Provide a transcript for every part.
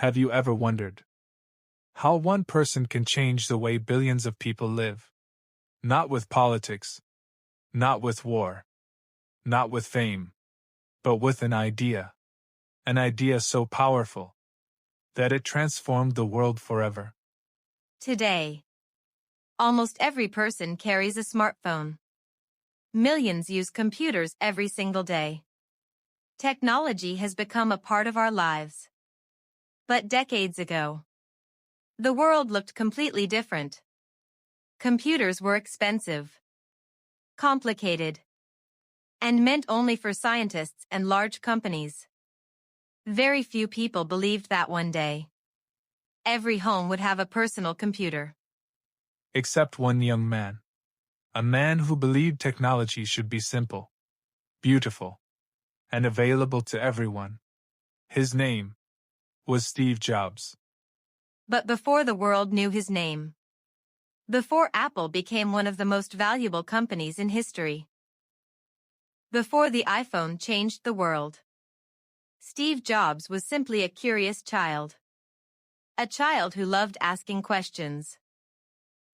Have you ever wondered how one person can change the way billions of people live? Not with politics, not with war, not with fame, but with an idea. An idea so powerful that it transformed the world forever. Today, almost every person carries a smartphone. Millions use computers every single day. Technology has become a part of our lives. But decades ago, the world looked completely different. Computers were expensive, complicated, and meant only for scientists and large companies. Very few people believed that one day every home would have a personal computer. Except one young man. A man who believed technology should be simple, beautiful, and available to everyone. His name was Steve Jobs. But before the world knew his name, before Apple became one of the most valuable companies in history, before the iPhone changed the world, Steve Jobs was simply a curious child. A child who loved asking questions,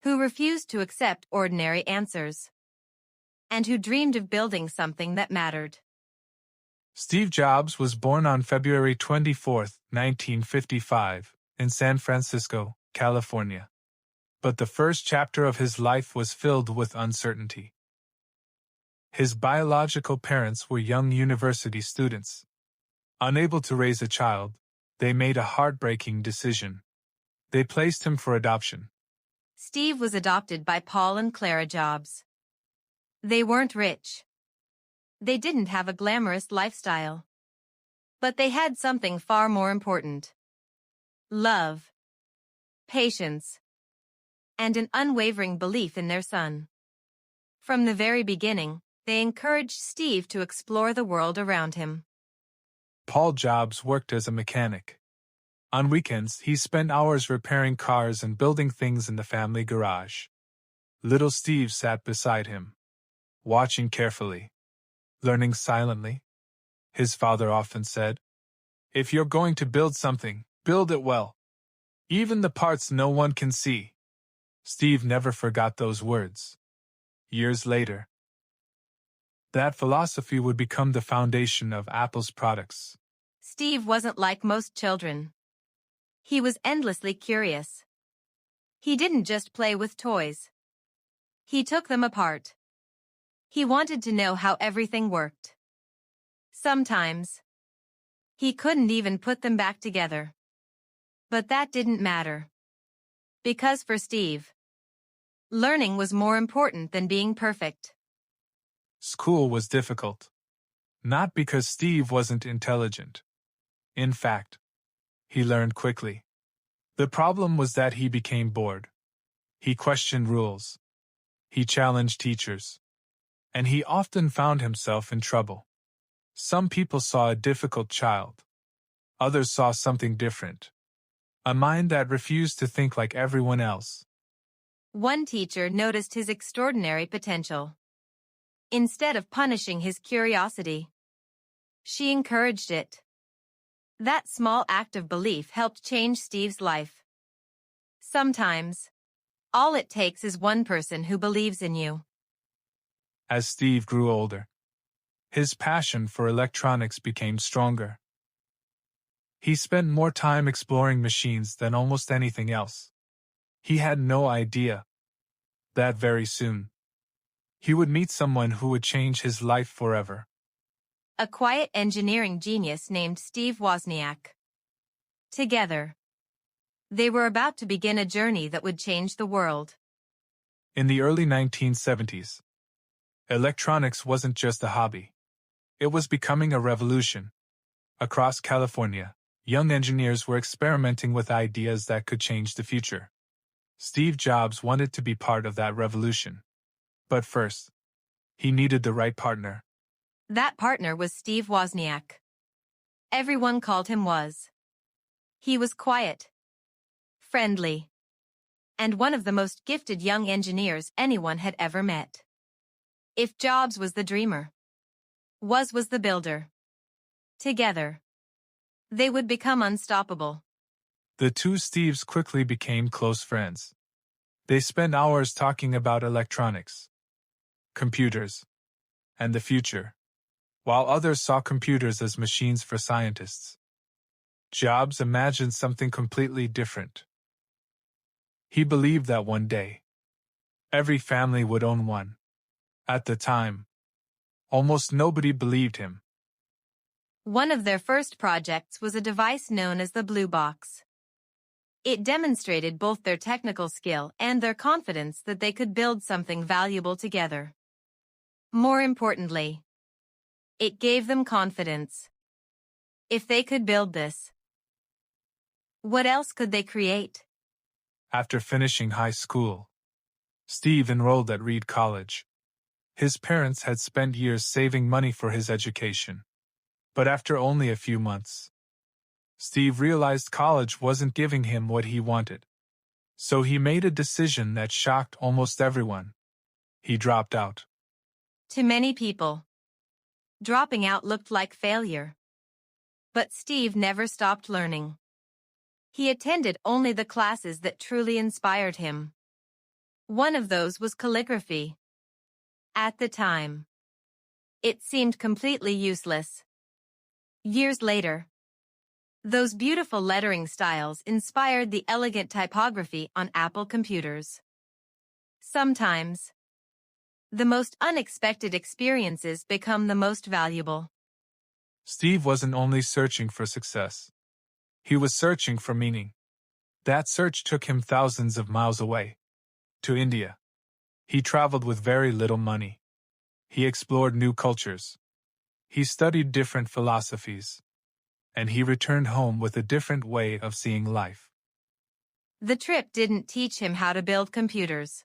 who refused to accept ordinary answers, and who dreamed of building something that mattered. Steve Jobs was born on February 24, 1955, in San Francisco, California. But the first chapter of his life was filled with uncertainty. His biological parents were young university students. Unable to raise a child, they made a heartbreaking decision. They placed him for adoption. Steve was adopted by Paul and Clara Jobs. They weren't rich. They didn't have a glamorous lifestyle. But they had something far more important: love, patience, and an unwavering belief in their son. From the very beginning, they encouraged Steve to explore the world around him. Paul Jobs worked as a mechanic. On weekends, he spent hours repairing cars and building things in the family garage. Little Steve sat beside him, watching carefully, learning silently. His father often said, "If you're going to build something, build it well. Even the parts no one can see." Steve never forgot those words. Years later, that philosophy would become the foundation of Apple's products. Steve wasn't like most children. He was endlessly curious. He didn't just play with toys. He took them apart. He wanted to know how everything worked. Sometimes, he couldn't even put them back together. But that didn't matter. Because for Steve, learning was more important than being perfect. School was difficult. Not because Steve wasn't intelligent. In fact, he learned quickly. The problem was that he became bored. He questioned rules. He challenged teachers. And he often found himself in trouble. Some people saw a difficult child. Others saw something different. A mind that refused to think like everyone else. One teacher noticed his extraordinary potential. Instead of punishing his curiosity, she encouraged it. That small act of belief helped change Steve's life. Sometimes, all it takes is one person who believes in you. As Steve grew older, his passion for electronics became stronger. He spent more time exploring machines than almost anything else. He had no idea that very soon, he would meet someone who would change his life forever. A quiet engineering genius named Steve Wozniak. Together, they were about to begin a journey that would change the world. In the early 1970s, electronics wasn't just a hobby. It was becoming a revolution. Across California, young engineers were experimenting with ideas that could change the future. Steve Jobs wanted to be part of that revolution. But first, he needed the right partner. That partner was Steve Wozniak. Everyone called him Woz. He was quiet, friendly, and one of the most gifted young engineers anyone had ever met. If Jobs was the dreamer, Woz was the builder. Together, they would become unstoppable. The two Steves quickly became close friends. They spent hours talking about electronics, computers, and the future, while others saw computers as machines for scientists. Jobs imagined something completely different. He believed that one day, every family would own one. At the time, almost nobody believed him. One of their first projects was a device known as the Blue Box. It demonstrated both their technical skill and their confidence that they could build something valuable together. More importantly, it gave them confidence. If they could build this, what else could they create? After finishing high school, Steve enrolled at Reed College. His parents had spent years saving money for his education. But after only a few months, Steve realized college wasn't giving him what he wanted. So he made a decision that shocked almost everyone. He dropped out. To many people, dropping out looked like failure. But Steve never stopped learning. He attended only the classes that truly inspired him. One of those was calligraphy. At the time, it seemed completely useless. Years later, those beautiful lettering styles inspired the elegant typography on Apple computers. Sometimes, the most unexpected experiences become the most valuable. Steve wasn't only searching for success. He was searching for meaning. That search took him thousands of miles away, to India. He traveled with very little money. He explored new cultures. He studied different philosophies. And he returned home with a different way of seeing life. The trip didn't teach him how to build computers.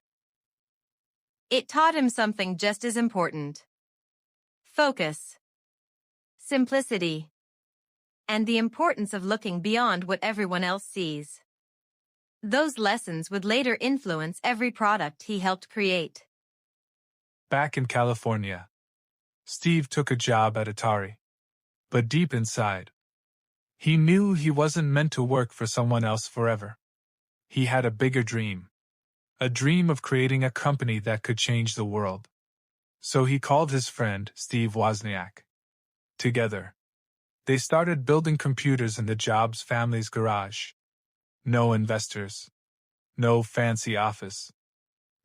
It taught him something just as important: focus, simplicity, and the importance of looking beyond what everyone else sees. Those lessons would later influence every product he helped create. Back in California, Steve took a job at Atari. But deep inside, he knew he wasn't meant to work for someone else forever. He had a bigger dream. A dream of creating a company that could change the world. So he called his friend, Steve Wozniak. Together, they started building computers in the Jobs family's garage. No investors. No fancy office.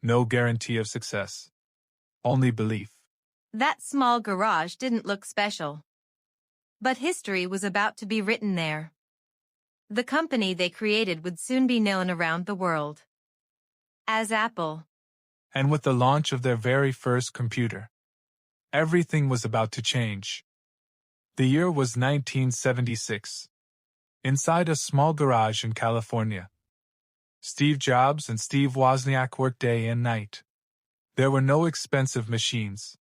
No guarantee of success. Only belief. That small garage didn't look special. But history was about to be written there. The company they created would soon be known around the world as Apple. And with the launch of their very first computer, everything was about to change. The year was 1976. Inside a small garage in California, Steve Jobs and Steve Wozniak worked day and night. There were no expensive machines,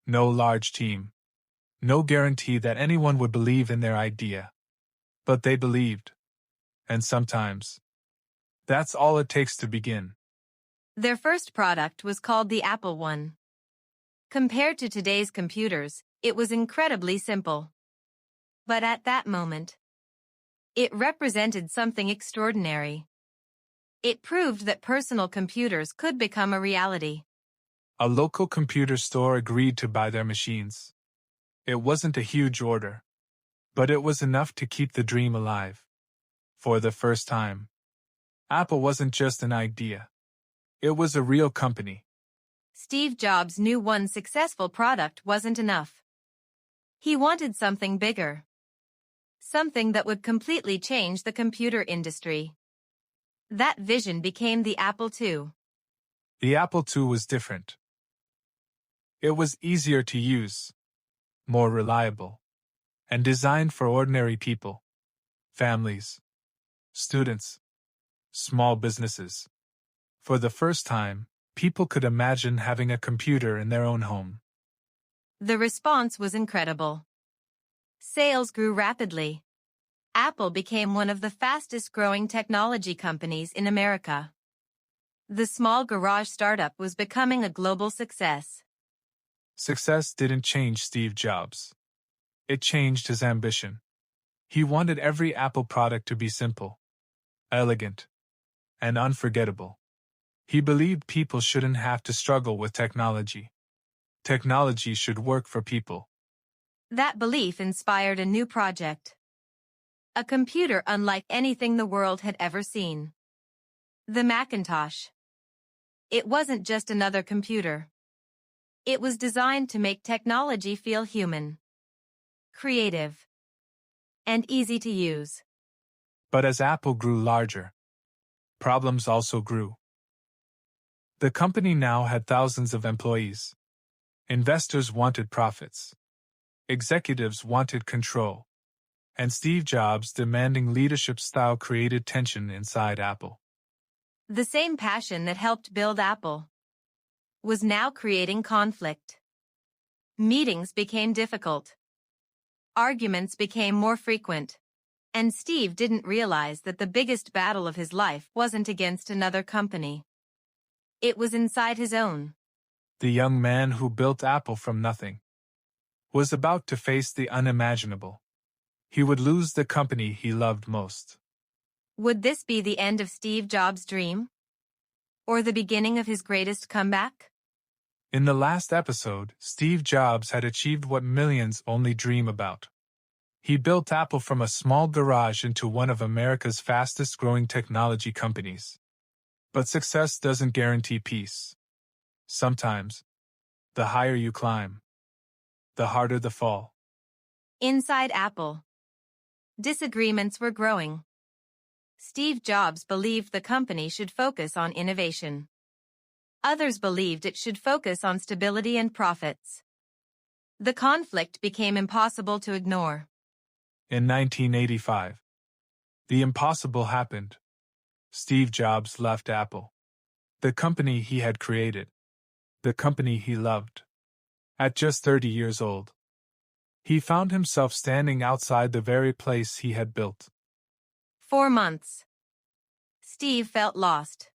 no large team, no guarantee that anyone would believe in their idea. But they believed. And sometimes, that's all it takes to begin. Their first product was called the Apple I. Compared to today's computers, it was incredibly simple. But at that moment, it represented something extraordinary. It proved that personal computers could become a reality. A local computer store agreed to buy their machines. It wasn't a huge order, but it was enough to keep the dream alive. For the first time, Apple wasn't just an idea. It was a real company. Steve Jobs knew one successful product wasn't enough. He wanted something bigger. Something that would completely change the computer industry. That vision became the Apple II. The Apple II was different. It was easier to use, more reliable, and designed for ordinary people, families, students, small businesses. For the first time, people could imagine having a computer in their own home. The response was incredible. Sales grew rapidly. Apple became one of the fastest-growing technology companies in America. The small garage startup was becoming a global success. Success didn't change Steve Jobs. It changed his ambition. He wanted every Apple product to be simple, elegant, and unforgettable. He believed people shouldn't have to struggle with technology. Technology should work for people. That belief inspired a new project. A computer unlike anything the world had ever seen. The Macintosh. It wasn't just another computer. It was designed to make technology feel human, creative, and easy to use. But as Apple grew larger, problems also grew. The company now had thousands of employees. Investors wanted profits. Executives wanted control. And Steve Jobs' demanding leadership style created tension inside Apple. The same passion that helped build Apple was now creating conflict. Meetings became difficult. Arguments became more frequent. And Steve didn't realize that the biggest battle of his life wasn't against another company. It was inside his own. The young man who built Apple from nothing was about to face the unimaginable. He would lose the company he loved most. Would this be the end of Steve Jobs' dream? Or the beginning of his greatest comeback? In the last episode, Steve Jobs had achieved what millions only dream about. He built Apple from a small garage into one of America's fastest-growing technology companies. But success doesn't guarantee peace. Sometimes, the higher you climb, the harder the fall. Inside Apple, disagreements were growing. Steve Jobs believed the company should focus on innovation. Others believed it should focus on stability and profits. The conflict became impossible to ignore. In 1985, the impossible happened. Steve Jobs left Apple, the company he had created, the company he loved. At just 30 years old, he found himself standing outside the very place he had built. 4 months. Steve felt lost.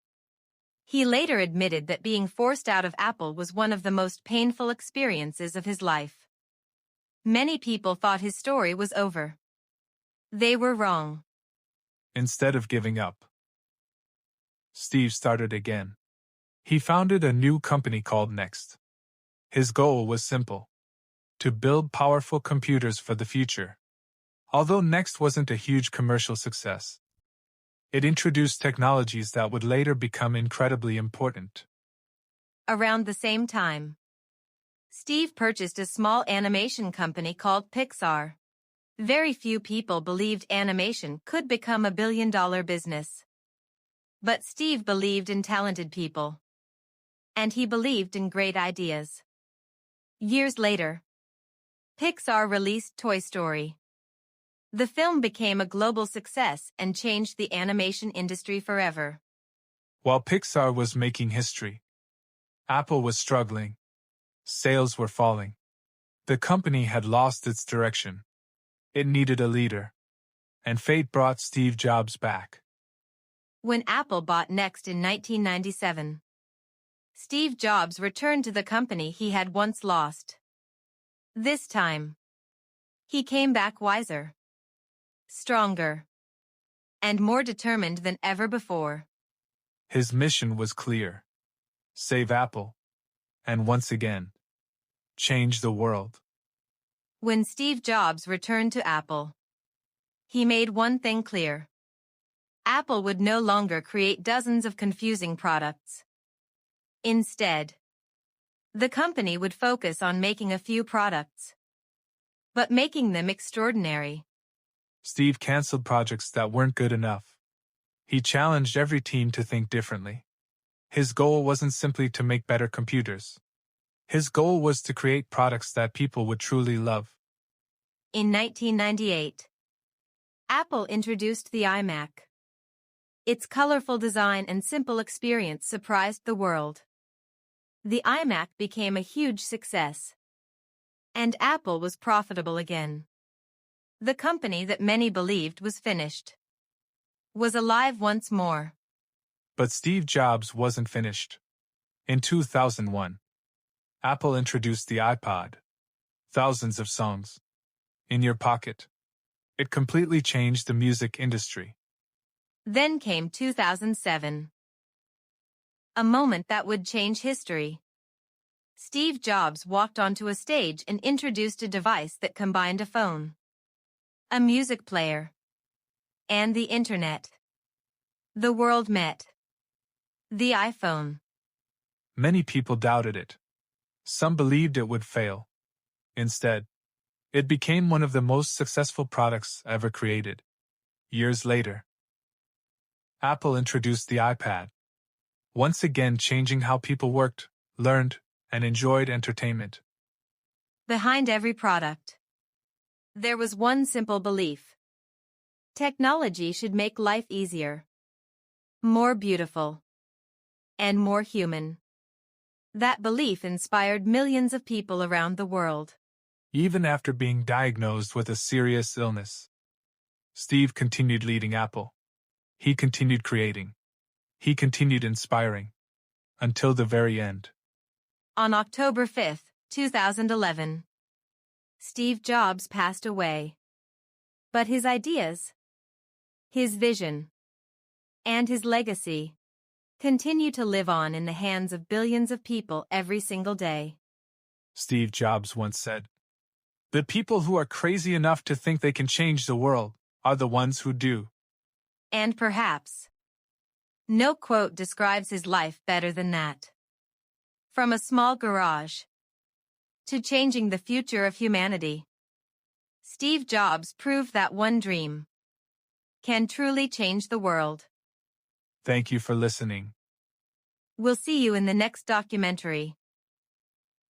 He later admitted that being forced out of Apple was one of the most painful experiences of his life. Many people thought his story was over. They were wrong. Instead of giving up, Steve started again. He founded a new company called Next. His goal was simple: to build powerful computers for the future. Although Next wasn't a huge commercial success, it introduced technologies that would later become incredibly important. Around the same time, Steve purchased a small animation company called Pixar. Very few people believed animation could become a billion-dollar business. But Steve believed in talented people. And he believed in great ideas. Years later, Pixar released Toy Story. The film became a global success and changed the animation industry forever. While Pixar was making history, Apple was struggling. Sales were falling. The company had lost its direction. It needed a leader. And fate brought Steve Jobs back. When Apple bought Next in 1997, Steve Jobs returned to the company he had once lost. This time, he came back wiser, stronger, and more determined than ever before. His mission was clear: save Apple, and once again, change the world. When Steve Jobs returned to Apple, he made one thing clear. Apple would no longer create dozens of confusing products. Instead, the company would focus on making a few products, but making them extraordinary. Steve canceled projects that weren't good enough. He challenged every team to think differently. His goal wasn't simply to make better computers. His goal was to create products that people would truly love. In 1998, Apple introduced the iMac. Its colorful design and simple experience surprised the world. The iMac became a huge success. And Apple was profitable again. The company that many believed was finished was alive once more. But Steve Jobs wasn't finished. In 2001, Apple introduced the iPod. Thousands of songs in your pocket. It completely changed the music industry. Then came 2007. A moment that would change history. Steve Jobs walked onto a stage and introduced a device that combined a phone, a music player, and the internet. The world met. The iPhone. Many people doubted it. Some believed it would fail. Instead, it became one of the most successful products ever created. Years later, Apple introduced the iPad, once again changing how people worked, learned, and enjoyed entertainment. Behind every product, there was one simple belief. Technology should make life easier, more beautiful, and more human. That belief inspired millions of people around the world. Even after being diagnosed with a serious illness, Steve continued leading Apple. He continued creating. He continued inspiring. Until the very end. On October 5, 2011, Steve Jobs passed away. But his ideas, his vision, and his legacy continue to live on in the hands of billions of people every single day. Steve Jobs once said, "The people who are crazy enough to think they can change the world are the ones who do." And perhaps no quote describes his life better than that. From a small garage to changing the future of humanity, Steve Jobs proved that one dream can truly change the world. Thank you for listening. We'll see you in the next documentary.